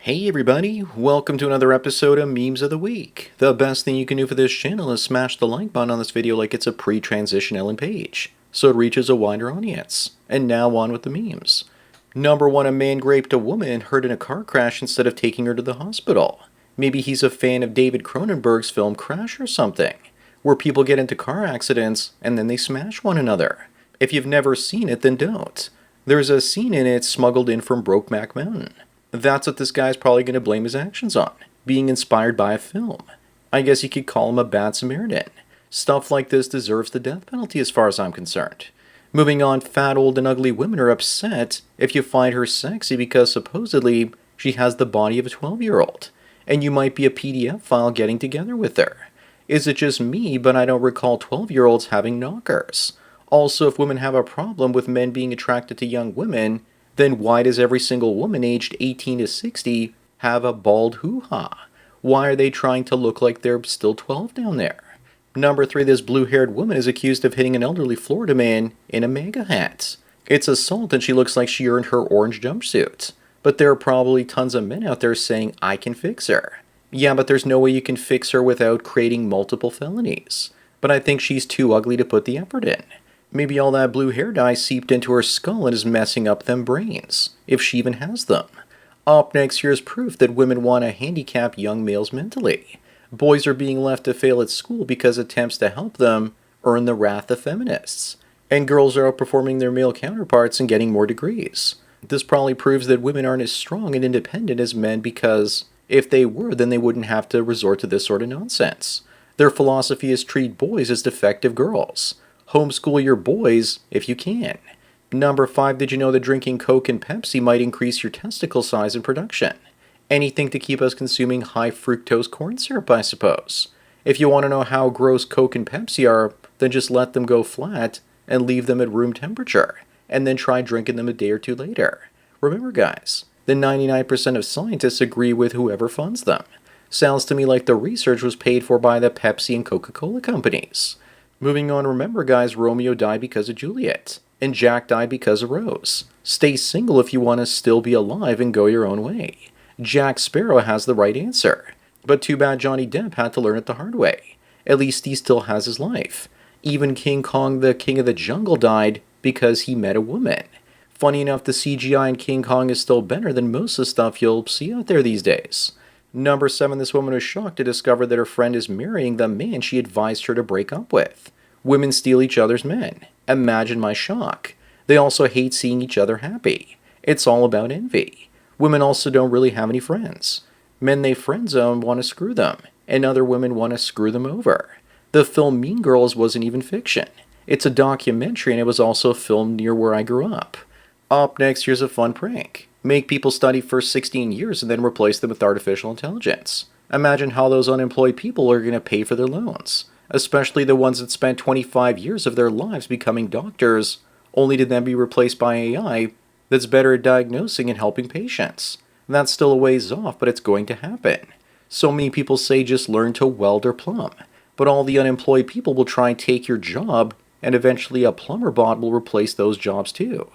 Hey everybody, welcome to another episode of Memes of the Week. The best thing you can do for this channel is smash the like button on this video like it's a pre-transition Ellen page, so it reaches a wider audience. And now on with the memes. Number 1, a man raped a woman and hurt in a car crash instead of taking her to the hospital. Maybe he's a fan of David Cronenberg's film Crash or something, where people get into car accidents and then they smash one another. If you've never seen it, then don't. There's a scene in it smuggled in from Brokeback Mountain. That's what this guy's probably going to blame his actions on, being inspired by a film. I guess you could call him a bad Samaritan. Stuff like this deserves the death penalty as far as I'm concerned. Moving on, fat, old, and ugly women are upset if you find her sexy because supposedly she has the body of a 12-year-old, and you might be a PDF file getting together with her. Is it just me, but I don't recall 12-year-olds having knockers? Also, if women have a problem with men being attracted to young women, then why does every single woman aged 18 to 60 have a bald hoo-ha? Why are they trying to look like they're still 12 down there? Number 3, this blue-haired woman is accused of hitting an elderly Florida man in a MAGA hat. It's assault and she looks like she earned her orange jumpsuit. But there are probably tons of men out there saying, I can fix her. Yeah, but there's no way you can fix her without creating multiple felonies. But I think she's too ugly to put the effort in. Maybe all that blue hair dye seeped into her skull and is messing up them brains, if she even has them. Up next, here's proof that women want to handicap young males mentally. Boys are being left to fail at school because attempts to help them earn the wrath of feminists. And girls are outperforming their male counterparts and getting more degrees. This probably proves that women aren't as strong and independent as men because if they were, then they wouldn't have to resort to this sort of nonsense. Their philosophy is treat boys as defective girls. Homeschool your boys if you can. Number 5, did you know that drinking Coke and Pepsi might increase your testicle size and production? Anything to keep us consuming high fructose corn syrup, I suppose. If you want to know how gross Coke and Pepsi are, then just let them go flat and leave them at room temperature, and then try drinking them a day or two later. Remember guys, the 99% of scientists agree with whoever funds them. Sounds to me like the research was paid for by the Pepsi and Coca-Cola companies. Moving on, remember guys, Romeo died because of Juliet, and Jack died because of Rose. Stay single if you want to still be alive and go your own way. Jack Sparrow has the right answer, but too bad Johnny Depp had to learn it the hard way. At least he still has his life. Even King Kong, the King of the Jungle, died because he met a woman. Funny enough, the CGI in King Kong is still better than most of the stuff you'll see out there these days. Number 7, this woman was shocked to discover that her friend is marrying the man she advised her to break up with. Women steal each other's men. Imagine my shock. They also hate seeing each other happy. It's all about envy. Women also don't really have any friends. Men they friend zone want to screw them, and other women want to screw them over. The film Mean Girls wasn't even fiction. It's a documentary and it was also filmed near where I grew up. Up next, here's a fun prank. Make people study for 16 years and then replace them with artificial intelligence. Imagine how those unemployed people are going to pay for their loans, especially the ones that spent 25 years of their lives becoming doctors, only to then be replaced by AI that's better at diagnosing and helping patients. That's still a ways off, but it's going to happen. So many people say just learn to weld or plumb, but all the unemployed people will try and take your job, and eventually a plumber bot will replace those jobs too.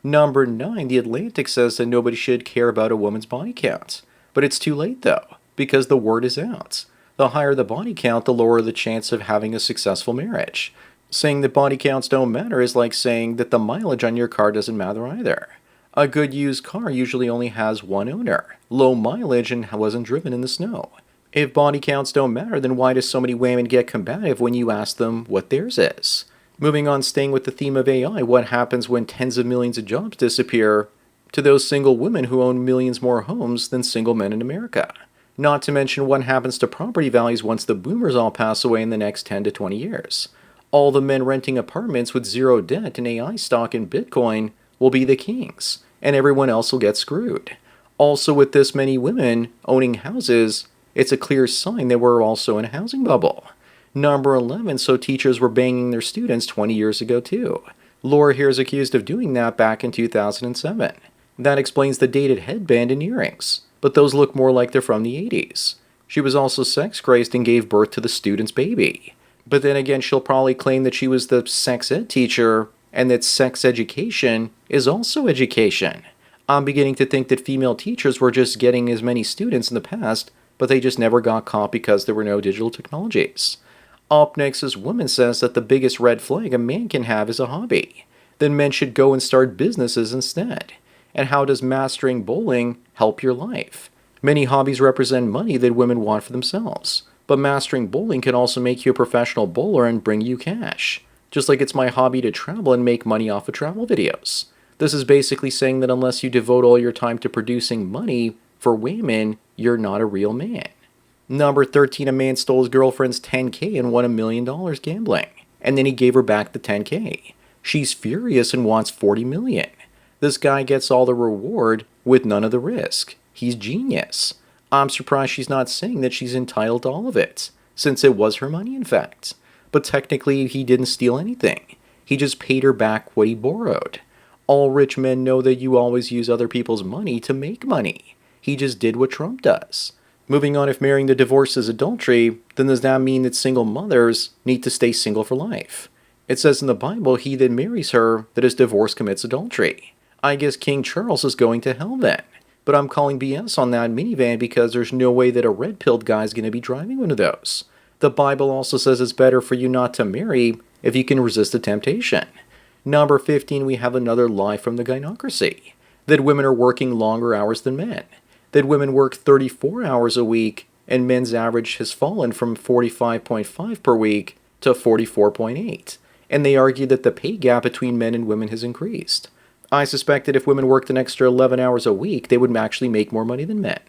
Number 9, The Atlantic says that nobody should care about a woman's body count. But it's too late though, because the word is out. The higher the body count, the lower the chance of having a successful marriage. Saying that body counts don't matter is like saying that the mileage on your car doesn't matter either. A good used car usually only has one owner, low mileage, and wasn't driven in the snow. If body counts don't matter, then why do so many women get combative when you ask them what theirs is? Moving on, staying with the theme of AI, what happens when tens of millions of jobs disappear to those single women who own millions more homes than single men in America? Not to mention what happens to property values once the boomers all pass away in the next 10 to 20 years. All the men renting apartments with zero debt and AI stock in Bitcoin will be the kings, and everyone else will get screwed. Also, with this many women owning houses, it's a clear sign that we're also in a housing bubble. Number 11, so teachers were banging their students 20 years ago too. Laura here is accused of doing that back in 2007. That explains the dated headband and earrings, but those look more like they're from the 80s. She was also sex crazed and gave birth to the student's baby. But then again, she'll probably claim that she was the sex ed teacher and that sex education is also education. I'm beginning to think that female teachers were just getting as many students in the past, but they just never got caught because there were no digital technologies. Up next, this woman says that the biggest red flag a man can have is a hobby. Then men should go and start businesses instead. And how does mastering bowling help your life? Many hobbies represent money that women want for themselves, but mastering bowling can also make you a professional bowler and bring you cash. Just like it's my hobby to travel and make money off of travel videos. This is basically saying that unless you devote all your time to producing money for women, you're not a real man. Number 13, a man stole his girlfriend's $10K and won $1 million gambling, and then he gave her back the $10K. She's furious and wants $40 million. This guy gets all the reward with none of the risk. He's genius. I'm surprised she's not saying that she's entitled to all of it, since it was her money in fact. But technically he didn't steal anything. He just paid her back what he borrowed. All rich men know that you always use other people's money to make money. He just did what Trump does. Moving on, if marrying the divorce is adultery, then does that mean that single mothers need to stay single for life? It says in the Bible, he that marries her that is divorced commits adultery. I guess King Charles is going to hell then. But I'm calling BS on that minivan because there's no way that a red-pilled guy is going to be driving one of those. The Bible also says it's better for you not to marry if you can resist the temptation. Number 15, we have another lie from the gynocracy. That women are working longer hours than men. That women work 34 hours a week and men's average has fallen from 45.5 per week to 44.8. And they argue that the pay gap between men and women has increased. I suspect that if women worked an extra 11 hours a week, they would actually make more money than men.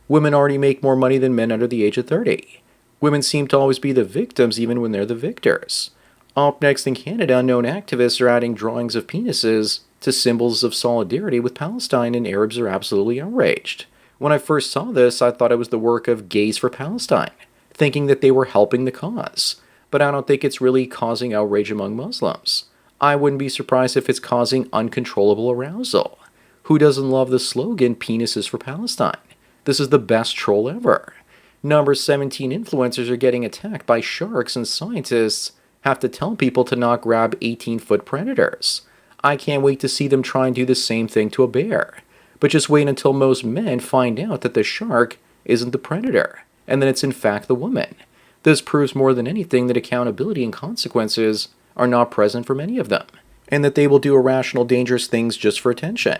Women already make more money than men under the age of 30. Women seem to always be the victims even when they're the victors. Up next in Canada, unknown activists are adding drawings of penises to symbols of solidarity with Palestine, and Arabs are absolutely outraged. When I first saw this, I thought it was the work of Gays for Palestine, thinking that they were helping the cause. But I don't think it's really causing outrage among Muslims. I wouldn't be surprised if it's causing uncontrollable arousal. Who doesn't love the slogan, penises for Palestine? This is the best troll ever. Number 17, influencers are getting attacked by sharks, and scientists have to tell people to not grab 18-foot predators. I can't wait to see them try and do the same thing to a bear. But just wait until most men find out that the shark isn't the predator, and that it's in fact the woman. This proves more than anything that accountability and consequences are not present for many of them, and that they will do irrational, dangerous things just for attention.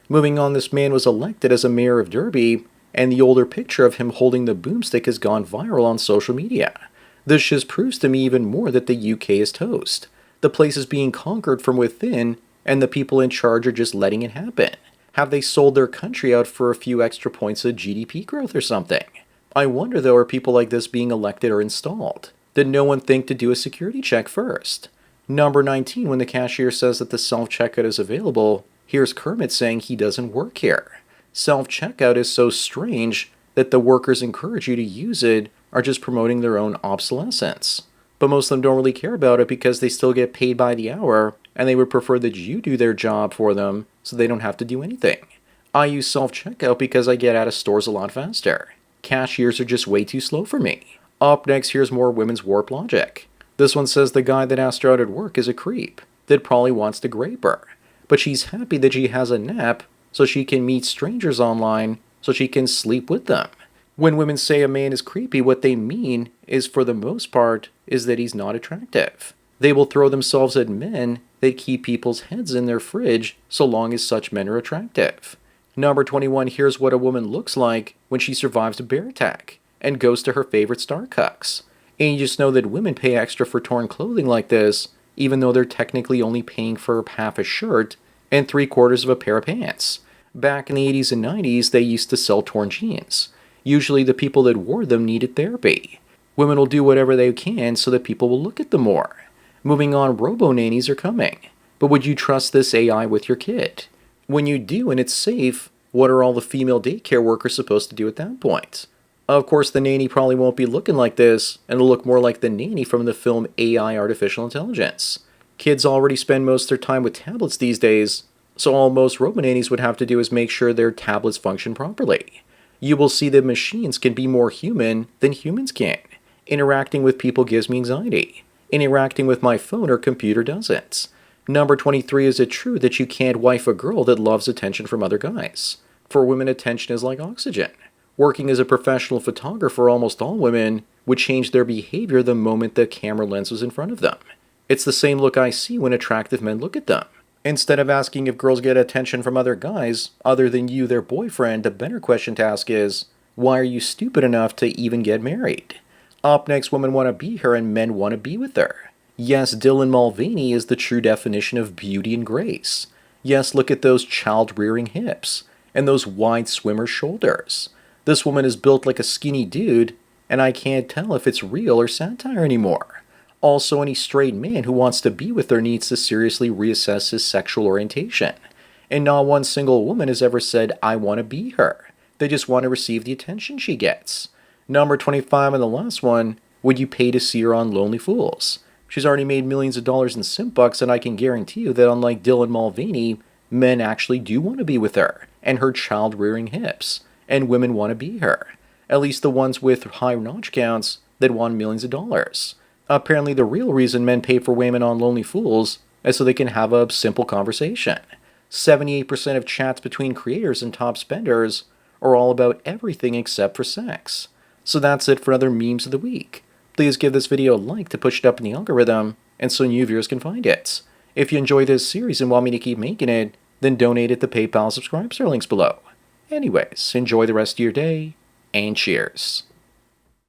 Moving on, this man was elected as a mayor of Derby, and the older picture of him holding the boomstick has gone viral on social media. This just proves to me even more that the UK is toast. The place is being conquered from within, and the people in charge are just letting it happen. Have they sold their country out for a few extra points of GDP growth or something? I wonder though, are people like this being elected or installed? Did no one think to do a security check first? Number 19, when the cashier says that the self-checkout is available, here's Kermit saying he doesn't work here. Self-checkout is so strange that the workers encourage you to use it are just promoting their own obsolescence. But most of them don't really care about it because they still get paid by the hour, and they would prefer that you do their job for them so they don't have to do anything. I use self-checkout because I get out of stores a lot faster. Cashiers are just way too slow for me. Up next, here's more women's warped logic. This one says the guy that asked her out at work is a creep that probably wants to grape her. But she's happy that she has a nap so she can meet strangers online so she can sleep with them. When women say a man is creepy, what they mean is, for the most part, is that he's not attractive. They will throw themselves at men that keep people's heads in their fridge so long as such men are attractive. Number 21, here's what a woman looks like when she survives a bear attack and goes to her favorite star cucks. And you just know that women pay extra for torn clothing like this, even though they're technically only paying for half a shirt and 3/4 of a pair of pants. Back in the 80s and 90s, they used to sell torn jeans. Usually the people that wore them needed therapy. Women will do whatever they can so that people will look at them more. Moving on, RoboNannies are coming. But would you trust this AI with your kid? When you do and it's safe, what are all the female daycare workers supposed to do at that point? Of course, the nanny probably won't be looking like this, and it'll look more like the nanny from the film AI Artificial Intelligence. Kids already spend most of their time with tablets these days, so all most RoboNannies would have to do is make sure their tablets function properly. You will see that machines can be more human than humans can. Interacting with people gives me anxiety. Interacting with my phone or computer doesn't. Number 23, is it true that you can't wife a girl that loves attention from other guys? For women, attention is like oxygen. Working as a professional photographer, almost all women would change their behavior the moment the camera lens was in front of them. It's the same look I see when attractive men look at them. Instead of asking if girls get attention from other guys, other than you, their boyfriend, the better question to ask is, why are you stupid enough to even get married? Up next, women want to be her and men want to be with her. Yes, Dylan Mulvaney is the true definition of beauty and grace. Yes, look at those child-rearing hips and those wide swimmer shoulders. This woman is built like a skinny dude, and I can't tell if it's real or satire anymore. Also, any straight man who wants to be with her needs to seriously reassess his sexual orientation. And not one single woman has ever said, I want to be her. They just want to receive the attention she gets. Number 25 and the last one, would you pay to see her on Lonely Fools? She's already made millions of dollars in simp bucks, and I can guarantee you that unlike Dylan Mulvaney, men actually do want to be with her and her child-rearing hips. And women want to be her. At least the ones with high notch counts that won millions of dollars. Apparently the real reason men pay for women on Lonely Fools is so they can have a simple conversation. 78% of chats between creators and top spenders are all about everything except for sex. So that's it for other memes of the week. Please give this video a like to push it up in the algorithm and so new viewers can find it. If you enjoy this series and want me to keep making it, then donate at the PayPal subscribe star links below. Anyways, enjoy the rest of your day, and cheers.